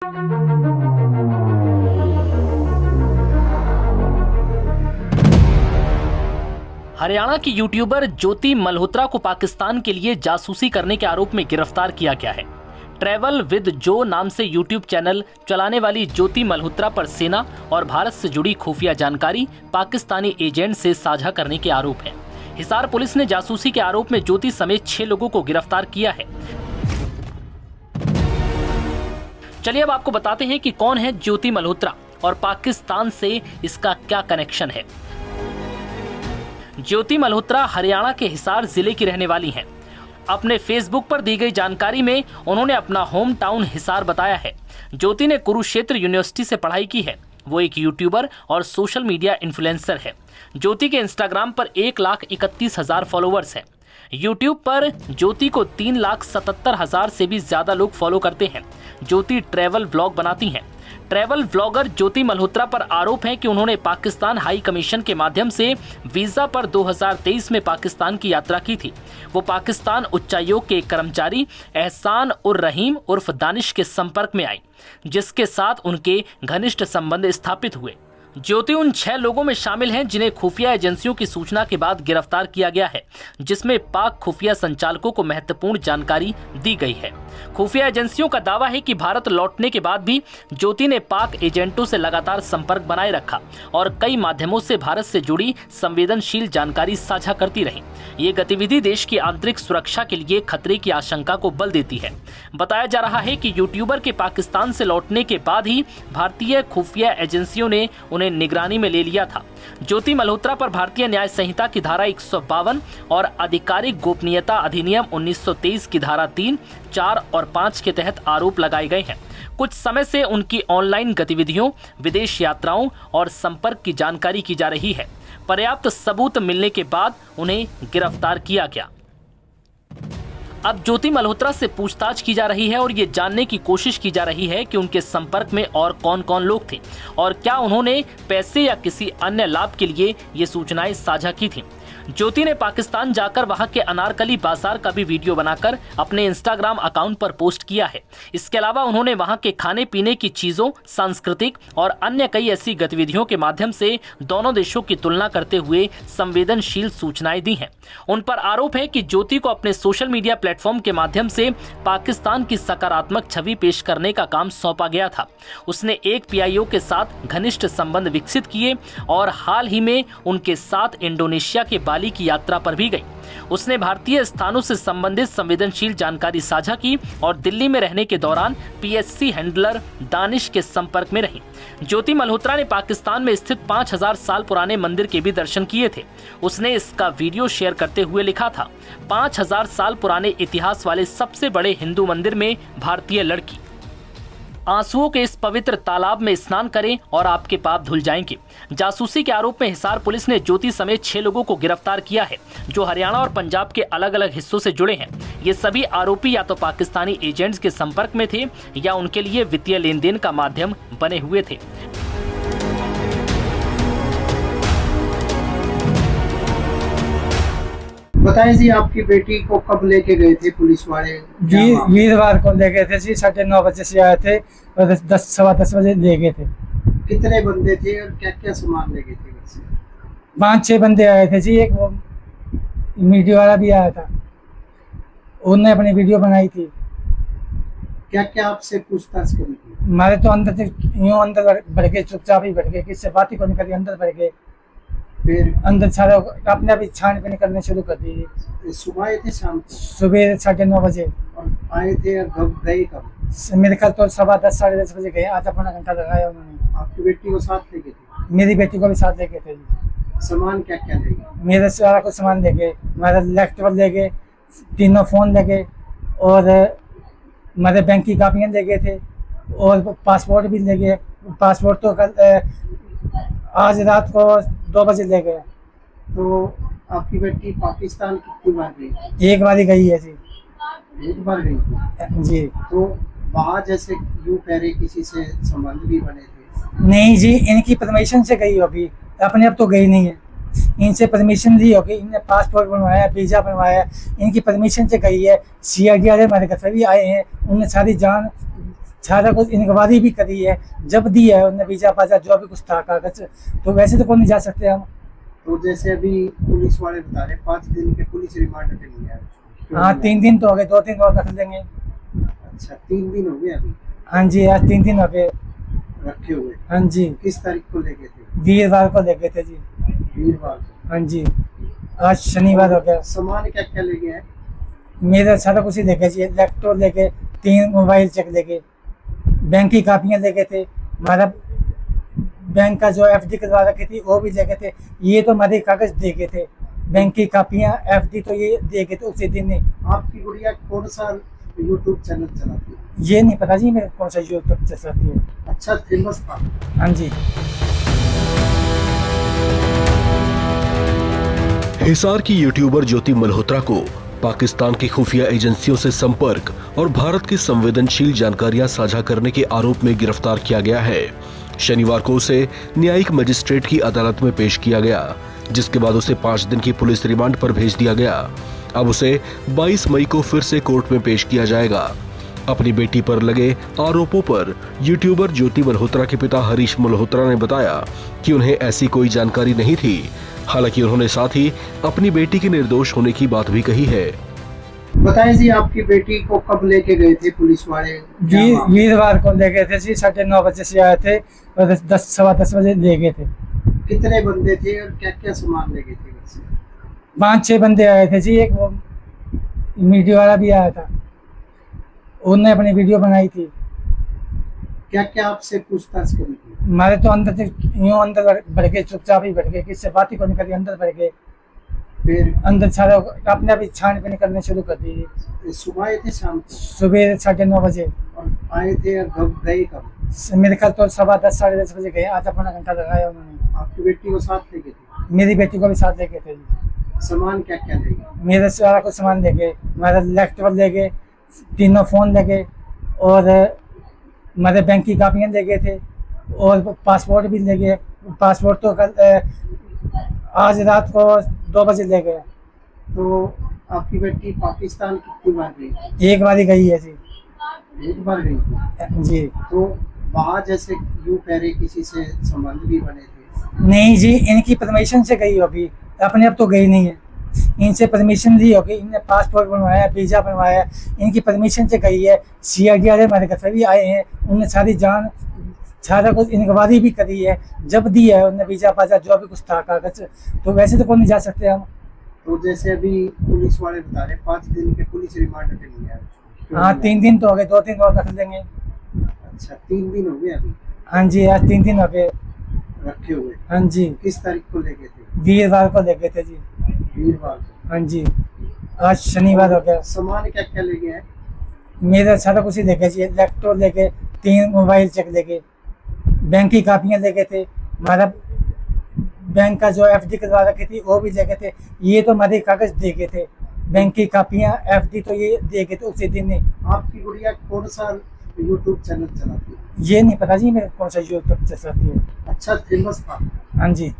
हरियाणा की यूट्यूबर ज्योति मल्होत्रा को पाकिस्तान के लिए जासूसी करने के आरोप में गिरफ्तार किया गया है। ट्रैवल विद जो नाम से यूट्यूब चैनल चलाने वाली ज्योति मल्होत्रा पर सेना और भारत से जुड़ी खुफिया जानकारी पाकिस्तानी एजेंट से साझा करने के आरोप है। हिसार पुलिस ने जासूसी के आरोप में ज्योति समेत 6 लोगों को गिरफ्तार किया है। चलिए अब आपको बताते हैं कि कौन है ज्योति मल्होत्रा और पाकिस्तान से इसका क्या कनेक्शन है। ज्योति मल्होत्रा हरियाणा के हिसार जिले की रहने वाली हैं। अपने फेसबुक पर दी गई जानकारी में उन्होंने अपना होम टाउन हिसार बताया है। ज्योति ने कुरुक्षेत्र यूनिवर्सिटी से पढ़ाई की है। वो एक यूट्यूबर और सोशल मीडिया इन्फ्लुएंसर है। ज्योति के इंस्टाग्राम पर 1,31,000 फॉलोअर्स हैं। यूट्यूब पर ज्योति को 3,77,000 से भी ज्यादा लोग फॉलो करते हैं। ज्योति ट्रैवल व्लॉग बनाती हैं। ट्रैवल व्लॉगर ज्योति मल्होत्रा पर आरोप है कि उन्होंने पाकिस्तान हाई कमीशन के माध्यम से वीजा पर 2023 में पाकिस्तान की यात्रा की थी। वो पाकिस्तान उच्चायोग के कर्मचारी एहसान उर रहीम उर्फ दानिश के संपर्क में आई, जिसके साथ उनके घनिष्ठ संबंध स्थापित हुए। ज्योति उन 6 लोगों में शामिल हैं जिन्हें खुफिया एजेंसियों की सूचना के बाद गिरफ्तार किया गया है, जिसमें पाक खुफिया संचालकों को महत्वपूर्ण जानकारी दी गई है। खुफिया एजेंसियों का दावा है कि भारत लौटने के बाद भी ज्योति ने पाक एजेंटों से लगातार संपर्क बनाए रखा और कई माध्यमों से भारत से जुड़ी संवेदनशील जानकारी साझा करती रही। ये गतिविधि देश की आंतरिक सुरक्षा के लिए खतरे की आशंका को बल देती है। बताया जा रहा है कि यूट्यूबर के पाकिस्तान से लौटने के बाद ही भारतीय खुफिया एजेंसियों ने उन्हें निगरानी में ले लिया था। ज्योति मल्होत्रा पर भारतीय न्याय संहिता की धारा 152 और आधिकारिक गोपनीयता अधिनियम 1923 की धारा 3, 4 और 5 के तहत आरोप लगाए गए हैं। कुछ समय से उनकी ऑनलाइन गतिविधियों, विदेश यात्राओं और संपर्क की जानकारी की जा रही है। पर्याप्त सबूत मिलने के बाद उन्हें गिरफ्तार किया गया। अब ज्योति मल्होत्रा से पूछताछ की जा रही है और ये जानने की कोशिश की जा रही है कि उनके संपर्क में और कौन कौन लोग थे और क्या उन्होंने पैसे या किसी अन्य लाभ के लिए ये सूचनाएं साझा की थी। ज्योति ने पाकिस्तान जाकर वहां के अनारकली बाजार का भी वीडियो बनाकर अपने इंस्टाग्राम अकाउंट पर पोस्ट किया है। इसके अलावा उन्होंने वहां के खाने पीने की चीजों, सांस्कृतिक और अन्य कई ऐसी गतिविधियों के माध्यम से दोनों देशों की तुलना करते हुए संवेदनशील सूचनाएं दी हैं। उन पर आरोप है कि ज्योति को अपने सोशल मीडिया प्लेटफॉर्म के माध्यम से पाकिस्तान की सकारात्मक छवि पेश करने का काम सौंपा गया था। उसने एक पीआईओ के साथ घनिष्ठ संबंध विकसित किए और हाल ही में उनके साथ इंडोनेशिया के बाली की यात्रा पर भी गई। उसने भारतीय स्थानों से संबंधित संवेदनशील जानकारी साझा की और दिल्ली में रहने के दौरान पीएचसी हैंडलर दानिश के संपर्क में रही। ज्योति मल्होत्रा ने पाकिस्तान में स्थित 5000 साल पुराने मंदिर के भी दर्शन किए थे। उसने इसका वीडियो शेयर करते हुए लिखा था, 5000 साल पुराने इतिहास वाले सबसे बड़े हिंदू मंदिर में भारतीय लड़की। आंसुओं के इस पवित्र तालाब में स्नान करें और आपके पाप धुल जाएंगे। जासूसी के आरोप में हिसार पुलिस ने ज्योति समेत 6 लोगों को गिरफ्तार किया है, जो हरियाणा और पंजाब के अलग अलग हिस्सों से जुड़े हैं। ये सभी आरोपी या तो पाकिस्तानी एजेंट्स के संपर्क में थे या उनके लिए वित्तीय लेन देन का माध्यम बने हुए थे। बताइए जी, आपकी बेटी को कब लेके गए थे पुलिस वाले? वीरवार को ले गए थे जी, 9:30 बजे से आए थे और 10-10 बजे ले गए थे। कितने बंदे थे और क्या क्या सामान ले गए थे घर से? 5-6 बंदे आए थे जी। एक वो मीडिया वाला भी आया था, उन्होंने अपनी वीडियो बनाई थी। क्या क्या आपसे पूछताछ करी थी? हमारे तो अंदर से यूं अंदर बढ़ गए, चुपचाप ही बढ़ गए, किससे बात ही को नहीं करी, अंदर बढ़ गए। फिर अंदर सारा अपने आप छानबीन करने शुरू कर दी। सुबह आए थे शाम को? सुबह 9:30 बजे। और आए थे और गए कब? मेरे ख्याल तो 10:15 साढ़े 10 बजे गए। आधा पौना घंटा लगाया उन्होंने। आपकी बेटी को साथ लेके थे? मेरी बेटी को भी साथ लेके थे। सामान क्या क्या ले गए? मेरे सारा कुछ सामान ले गए। मेरा लैपटॉप ले गए, 3 फोन ले गए और मेरे बैंक की कापियाँ ले गए थे और पासपोर्ट भी ले गए। पासपोर्ट तो कल आज रात को 2 बजे ले गए। तो आपकी बेटी पाकिस्तान कितनी बार गई? एक बार ही गई है जी। एक बार गई थी जी। तो वहाँ जैसे यूँ कह रहे किसी से संबंध भी बने थे? नहीं जी, इनकी परमिशन से गई होगी, अपने आप तो गई नहीं है। इनसे परमिशन ली होगी, इनने पासपोर्ट बनवाया, वीजा बनवाया, इनकी परमिशन से गई है। CID वाले हमारे घर पे भी आए हैं, उन्होंने सारी सारा कुछ इंक्वायरी भी करी है, जब दिया है उन्होंने वीजा पाजा जो भी कुछ था कागज, तो वैसे तो कौन नहीं जा सकते हम। तो जैसे अभी पुलिस वाले बता रहे 5 दिन के पुलिस रिमांड पे लिया है। हाँ 3 दिन तो हो गए, 2-3 और रख देंगे। अच्छा 3 दिन हो गए अभी हाँ जी, आज 3 दिन हो गए रखे हुए। हाँ जी, किस तारीख को लेके थे? वीरवार को ले गए थे जी। वीरवार को। हाँ जी, आज शनिवार हो गया। सामान क्या क्या ले गए हैं? मेरा सारा कुछ ही लेके जी, लैपटॉप लेके, 3 मोबाइल चेक लेके, बैंक की कापियाँ ले गए थे, हमारा बैंक का जो एफडी करवा रखी थी वो भी ले गए थे। ये तो हमारे कागज दे गए थे, बैंक की कापियाँ एफडी तो ये दे गए थे उसी दिन ही। आपकी गुड़िया कौन सा यूट्यूब चैनल चलाती है? ये नहीं पता जी मेरे कौन सा यूट्यूब चलाती है। अच्छा फेमस था। हाँ जी। हिसार की यूट्यूबर ज्योति मल्होत्रा को पाकिस्तान की खुफिया एजेंसियों से संपर्क और भारत की संवेदनशील जानकारियां साझा करने के आरोप में गिरफ्तार किया गया है। शनिवार को उसे न्यायिक मजिस्ट्रेट की अदालत में पेश किया गया, जिसके बाद उसे 5 दिन की पुलिस रिमांड पर भेज दिया गया। अब उसे 22 मई को फिर से कोर्ट में पेश किया जाएगा। अपनी बेटी पर लगे आरोपों पर यूट्यूबर ज्योति मल्होत्रा के पिता हरीश मल्होत्रा ने बताया कि उन्हें ऐसी कोई जानकारी नहीं थी। हालांकि उन्होंने साथ ही अपनी बेटी के निर्दोष होने की बात भी कही है। बताइए जी, आपकी बेटी को कब लेके गए थे पुलिस वाले? वीरवार को ले गए थे जी, 9:30 बजे से आए थे और 10-10 बजे ले गए थे। कितने बंदे थे और क्या क्या सामान ले गए थे घर से? 5-6 बंदे आए थे जी, एक वो मीडिया वाला भी आया था, उन्होंने अपनी वीडियो बनाई थी। क्या क्या आपसे पूछताछ करी थी? हमारे तो अंदर से यूं अंदर बढ़ गए, चुपचाप ही बढ़ गए, किससे बात ही को नहीं करी, अंदर बढ़ गए। फिर अंदर सारा अपने आप ही छानबीन करने शुरू कर दी। सुबह आए थे शाम को? सुबह 9:30 बजे और आए थे और गए कब? मेरे ख्याल तो 10:15 साढ़े 10 बजे गए, आधा पौना घंटा लगाया उन्होंने। आपकी बेटी को साथ लेके थे? मेरी बेटी को भी साथ लेके थे जी। सामान क्या क्या ले गए? मेरे सारा कुछ सामान ले गए, हमारा लैपटॉप ले गए, 3 फोन ले गए और हमारे बैंक की कापियाँ ले गए थे और पासपोर्ट भी ले गए। पासपोर्ट तो कल आज रात को 2 बजे ले गए। तो आपकी बेटी पाकिस्तान कितनी बार गई थी? एक बार ही गई है जी। एक बार गई थी जी। तो वहाँ जैसे यूँ कह रहे किसी से संबंध भी बने थे? नहीं जी, इनकी परमिशन से गई होगी, अपने आप तो गई नहीं है, इनसे परमिशन ली होगी, इनने पासपोर्ट बनवाया, वीजा बनवाया, इनकी परमिशन से गई है। CID वाले हमारे घर से भी आए हैं, उनने सारा कुछ इंक्वायरी भी करी है, जब दिया है उन्होंने वीजा पाजा जो भी कुछ था कागज, तो वैसे तो कौन नहीं जा सकते हम। तो जैसे अभी पुलिस वाले बता रहे 5 दिन के पुलिस रिमांड पे लिया है। हाँ 3 दिन तो हो गए, 2-3 और रख देंगे। अच्छा 3 दिन हो गए अभी हाँ जी, आज 3 दिन हो गए रखे हुए। हाँ जी, किस तारीख को लेके थे? वीरवार को ले गए थे जी। वीरवार को। हाँ जी, आज शनिवार हो गया। सामान क्या क्या ले गए हैं? मेरा सारा कुछ ही ले गए जी, लैपटॉप ले गए, 3 मोबाइल चेक ले गए, बैंक की कापियाँ ले गए थे, हमारा बैंक का जो एफडी करवा रखी थी वो भी ले गए थे। ये तो हमारे कागज दे गए थे, बैंक की कापियाँ एफडी तो ये दे गए थे उसी दिन ही। आपकी गुड़िया कौन सा यूट्यूब चैनल चलाती है? ये नहीं पता जी मेरे कौन सा यूट्यूब चलाती है। अच्छा फेमस था। हाँ जी।